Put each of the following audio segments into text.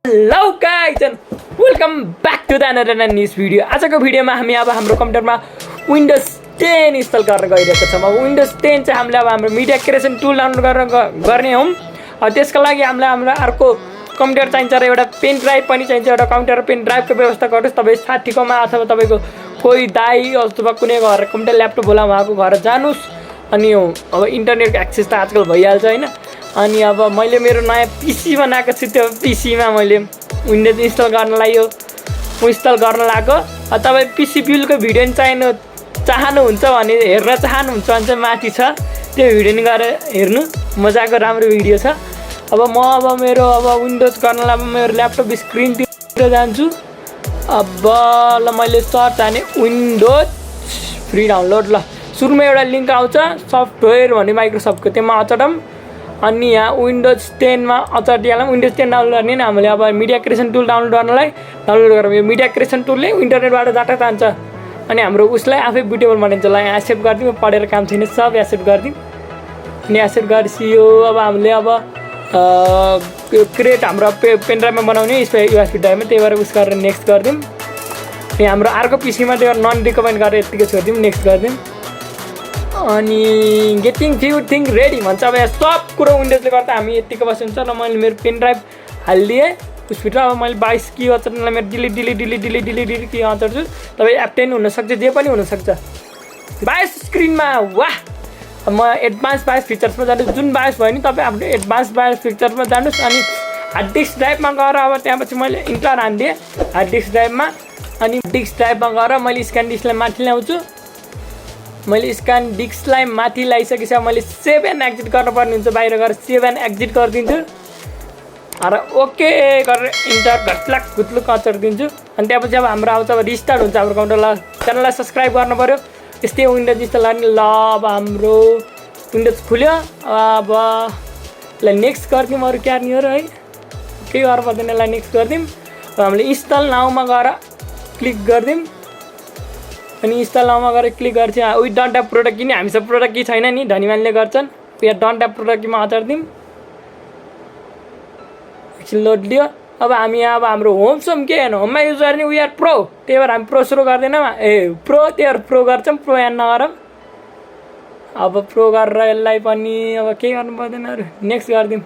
Hello guys and welcome back to the another news video. आजको भिडियोमा हामी अब हाम्रो कम्प्युटरमा विन्डोज 10 इन्स्टल गर्न गइरहेका छौँ। अब विन्डोज 10 चाहिँ हामीले अब हाम्रो मिडिया क्रिएसन टुल डाउनलोड गर्ने हौं। त्यसका लागि हामीलाई हाम्रो अर्को कम्प्युटर चाहिन्छ र एउटा पेन ड्राइभ पनि चाहिन्छ। एउटा कम्प्युटर पेन ड्राइभको व्यवस्था गर्नुस्। तपाई साथीकोमा अथवा तपाईको कोही दाइ अथवा कुनै घर कम्प्युटर ल्यापटप होला उहाँको घर जानुस् अनि अब इन्टरनेट एक्सेस त आजकल भइहाल्छ हैन। अनि अब मैले मेरो नयाँ पीसी बनाएको छु। त्यो पीसीमा मैले विन्डोज इन्स्टल गर्नलाई यो इन्स्टल गर्न लाग्यो। तपाई पीसी बिलको भिडियो चाहनुहुन्छ भने हेर्न चाहनुहुन्छ भने चाहिँ माथि छ त्यो भिडियो नि गएर हेर्नु। मजाको राम्रो भिडियो छ। अब मेरो विन्डोज गर्नलाई मेरो ल्यापटप स्क्रिनतिर जान्छु। अब ल मैले सर्च हाने विन्डोज फ्री डाउनलोड। ल सुरुमा एउटा लिंक आउँछ सफ्टवेयर भन्ने माइक्रोसफ्टको, त्यसमा अचडम अनि यहाँ विन्डोज 10 मा अचटियालम विन्डोज 10 डाउनलोड गर्ने नि हामीले अब मिडिया क्रिएसन टुल डाउनलोड गर्नलाई डाउनलोड गरौँ। यो मिडिया क्रिएसन टुलले इन्टरनेटबाट डाटा तान्छ अनि हाम्रो उसलाई आफै बुटेबल बनाइन्छ। ल यहाँ एक्सेप्ट गर्दिम, पढेर काम छैन सब एक्सेप्ट गर्दिम। अनि एक्सेप्ट गरिसियो अब हामीले अब क्रिएट हाम्रो पेन ड्राइभमा बनाउने यूएसबी ड्राइभमा, त्यही भएर उस गरेर नेक्स्ट गर्दिम। अनि हाम्रो अर्को पीसीमा त्यो नन रिकमेन्ड गरेर यतिकै छोड्दिम, नेक्स्ट गर्दिम। अनि गेटिङ फ्यु थिङ रेडी भन्छ। अब यहाँ सब कुरो विन्डोजले गर्दा हामी यतिको बस्छ र मैले मेरो पेन ड्राइभ हालिदिएँ उसभित्र। अब मैले 22 की अचरलाई मेरो डिलिट की अचर्छु। तपाईँ F10 हुनसक्छ, जे पनि हुनसक्छ। 22 स्क्रिनमा वाह। अब म एडभान्स 22 फिचर्समा जानुहोस्। जुन 22 भयो नि तपाईँ आफ्नो एडभान्स 22 फिचर्समा जानुहोस्। अनि हार्ड डिस्क ड्राइभमा गएर अब त्यहाँपछि मैले इन्टर हानिदिएँ हार्ड डिस्क ड्राइभमा। अनि डिस्क ड्राइभमा गएर मैले स्क्यान डिस्कलाई माथि ल्याउँछु। मैले स्क्यान डिस्कलाई माथि ल्याइसकेपछि मैले सेभ एन्ड एक्जिट गर्नुपर्ने हुन्छ। बाहिर गएर सेभ एन्ड एक्जिट गरिदिन्छु र ओके गरेर इन्टर घट्लाक घुत्लुक अचरिदिन्छु। अनि त्यसपछि अब हाम्रो आउँछ अब रिस्टार्ट हुन्छ हाम्रो कम्प्युटरलाई। च्यानललाई सब्सक्राइब गर्नु पऱ्यो। त्यस्तै विन्डोज इन्स्टल गर्ने। ल अब हाम्रो विन्डोज खुल्यो। अब ल नेक्स्ट गरिदिउँ। अरू क्या नि हो र है, केही गर्नु पर्दैन। यसलाई नेक्स्ट गरिदिउँ। अब हामीले इन्स्टल नाउमा गएर क्लिक गरिदिउँ। अनि इन्स्टल नाउमा गएर क्लिक गर्छ। वी डन्ट ह्याभ प्रोडक्ट किन हामीसँग प्रोडक्ट कि छैन नि, धनीमानले गर्छन्। यहाँ डन्ट ह्याभ प्रोडक्ट किमा अचारिदिउँ। एकछिन लोड लियो। अब हामी अब हाम्रो होम सोम के हेर्नु, होममा युज गर्ने वी आर प्रो, त्यही भएर हामी प्रो सुरु गर्दैनौँ। प्रो त्यही भएर प्रो गर्छौँ, प्रो यहाँ नगरौँ। अब प्रो गरेर यसलाई पनि अब केही गर्नु पर्दैन। अरू नेक्स्ट गरिदिउँ।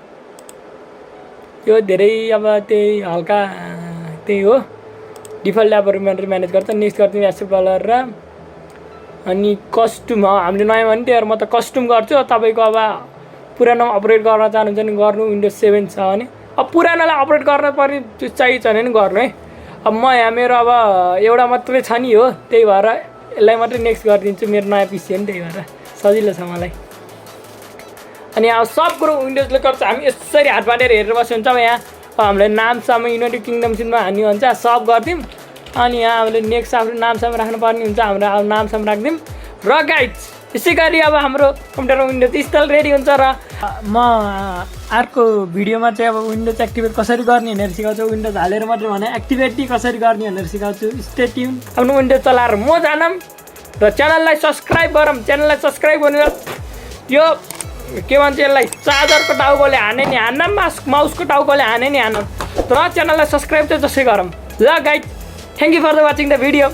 यो धेरै अब त्यही हल्का त्यही हो, डिफल्ट एपहरू म्यानेज गर्छ। नेक्स्ट गरिदिउँ एक्सेप्ट गरेर। अनि कस्ट्युम हामीले नयाँ भने त्यही भएर म त कस्ट्युम गर्छु। तपाईँको अब पुरानो अपरेट गर्न चाहनुहुन्छ भने गर्नु, विन्डोज 7 छ भने। अब पुरानोलाई अपरेट गर्न पर्ने त्यो चाहिन्छ भने नि गर्नु है। अब म यहाँ मेरो अब एउटा मात्रै छ नि हो, त्यही भएर यसलाई मात्रै नेक्स्ट गरिदिन्छु। मेरो नयाँ पिसी हो नि, त्यही भएर सजिलो छ मलाई। अनि अब सब कुरो विन्डोजले गर्छ। हामी यसरी हात बाँडेर हेरेर बस्यो हुन्छ। अब यहाँ हामीले नामसम्म युनाइटेड किङडमसिममा हान्ने हुन्छ, सब गरिदिउँ। अनि यहाँ हामीले नेक्स्ट आफ्नो नामसम्म राख्नुपर्ने हुन्छ, हाम्रो अब नामसम्म राखिदिउँ। र गाइज यसै गरी अब हाम्रो कम्प्युटरमा विन्डोज इन्स्टल रेडी हुन्छ। र म अर्को भिडियोमा चाहिँ अब विन्डोज एक्टिभेट कसरी गर्ने भनेर सिकाउँछु। विन्डोज हालेर मात्रै भने एक्टिभेट कसरी गर्ने भनेर सिकाउँछु। Stay tune. आफ्नो विन्डोज चलाएर म जानौँ र च्यानललाई सब्सक्राइब गरौँ। च्यानललाई सब्सक्राइब गरेर यो के भन्छ यसलाई चार्जरको टाउकोले हाने नि हान्न, माउसको टाउकोले हाने नि हान्न, र च्यानललाई सब्सक्राइब चाहिँ जसै गरौँ। ल guys thank you for the watching the video.